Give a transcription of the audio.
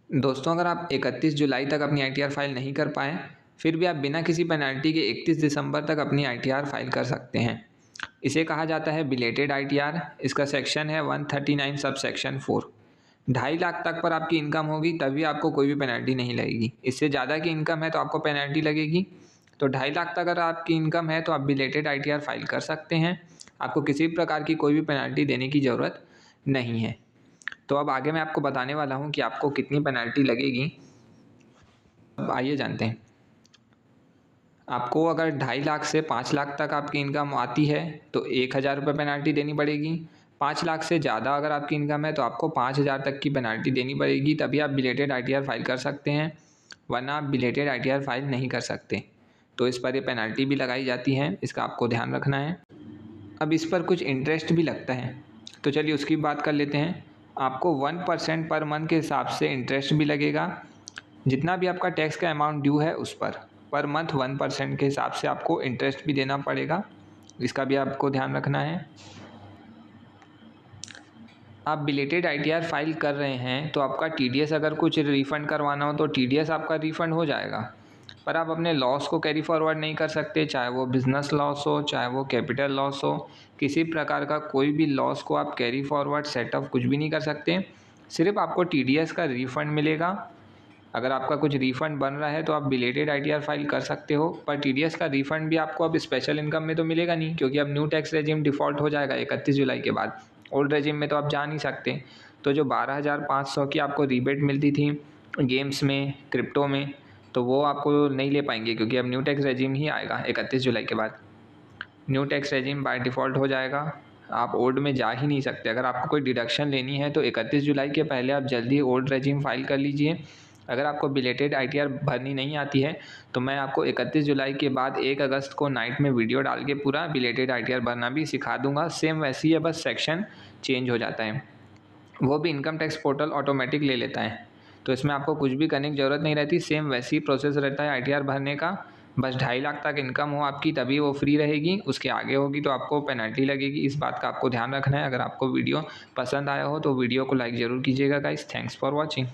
दोस्तों, अगर आप 31 जुलाई तक अपनी आईटीआर फाइल नहीं कर पाएँ, फिर भी आप बिना किसी पेनल्टी के 31 दिसंबर तक अपनी आईटीआर फाइल कर सकते हैं। इसे कहा जाता है बिलेटेड आईटीआर। इसका सेक्शन है 139 सब सेक्शन 4। 2.5 लाख तक पर आपकी इनकम होगी तभी आपको कोई भी पेनल्टी नहीं लगेगी। इससे ज़्यादा की इनकम है तो आपको पेनल्टी लगेगी। तो 2.5 लाख तक अगर आपकी इनकम है तो आप बिलेटेड आईटीआर फाइल कर सकते हैं। आपको किसी भी प्रकार की कोई भी पेनल्टी देने की ज़रूरत नहीं है। तो अब आगे मैं आपको बताने वाला हूँ कि आपको कितनी पेनल्टी लगेगी। अब आइए जानते हैं। आपको अगर 2.5 लाख से 5 लाख तक आपकी इनकम आती है तो 1,000 रुपये पेनल्टी देनी पड़ेगी। 5 लाख से ज़्यादा अगर आपकी इनकम है तो आपको 5,000 तक की पेनल्टी देनी पड़ेगी, तभी आप बिलेटेड आईटीआर फाइल कर सकते हैं, वरना आप बिलेटेड आईटीआर फाइल नहीं कर सकते। तो इस पर ये पेनल्टी भी लगाई जाती है, इसका आपको ध्यान रखना है। अब इस पर कुछ इंटरेस्ट भी लगता है, तो चलिए उसकी बात कर लेते हैं। आपको 1% पर मंथ के हिसाब से इंटरेस्ट भी लगेगा। जितना भी आपका टैक्स का अमाउंट ड्यू है उस पर मंथ 1% के हिसाब से आपको इंटरेस्ट भी देना पड़ेगा, इसका भी आपको ध्यान रखना है। आप बिलेटेड आईटीआर फाइल कर रहे हैं तो आपका टीडीएस अगर कुछ रिफ़ंड करवाना हो तो टीडीएस आपका रिफ़ंड हो जाएगा, पर आप अपने लॉस को कैरी फॉरवर्ड नहीं कर सकते, चाहे वो बिज़नेस लॉस हो, चाहे वो कैपिटल लॉस हो। किसी प्रकार का कोई भी लॉस को आप कैरी फॉरवर्ड सेटअप कुछ भी नहीं कर सकते। सिर्फ आपको टीडीएस का रिफ़ंड मिलेगा। अगर आपका कुछ रिफ़ंड बन रहा है तो आप बिलेटेड आईटीआर फाइल कर सकते हो, पर टीडीएस का रिफ़ंड भी आपको अब स्पेशल इनकम में तो मिलेगा नहीं, क्योंकि अब न्यू टैक्स रेजिम डिफ़ॉल्ट हो जाएगा 31 जुलाई के बाद। ओल्ड रेजिम में तो आप जा नहीं सकते। तो जो 12,500 की आपको रिबेट मिलती थी गेम्स में, क्रिप्टो में, तो वो आपको नहीं ले पाएंगे, क्योंकि अब न्यू टैक्स रेजिम ही आएगा 31 जुलाई के बाद। New tax regime by default हो जाएगा, आप ओल्ड में जा ही नहीं सकते। अगर आपको कोई डिडक्शन लेनी है तो 31 जुलाई के पहले आप जल्दी ओल्ड रेजिम फाइल कर लीजिए। अगर आपको बिलेटेड आईटीआर भरनी नहीं आती है तो मैं आपको 31 जुलाई के बाद 1 अगस्त को नाइट में वीडियो डाल के पूरा बिलेटेड आईटीआर भरना भी सिखा दूंगा। सेम वैसी है, बस सेक्शन चेंज हो जाता है। वो भी इनकम टैक्स पोर्टल ऑटोमेटिक ले लेता है, तो इसमें आपको कुछ भी करने की ज़रूरत नहीं रहती। सेम वैसी प्रोसेस रहता है आईटीआर भरने का। बस 2.5 लाख तक इनकम हो आपकी तभी वो फ्री रहेगी, उसके आगे होगी तो आपको पेनल्टी लगेगी। इस बात का आपको ध्यान रखना है। अगर आपको वीडियो पसंद आया हो तो वीडियो को लाइक ज़रूर कीजिएगा गाइस। Thanks for watching.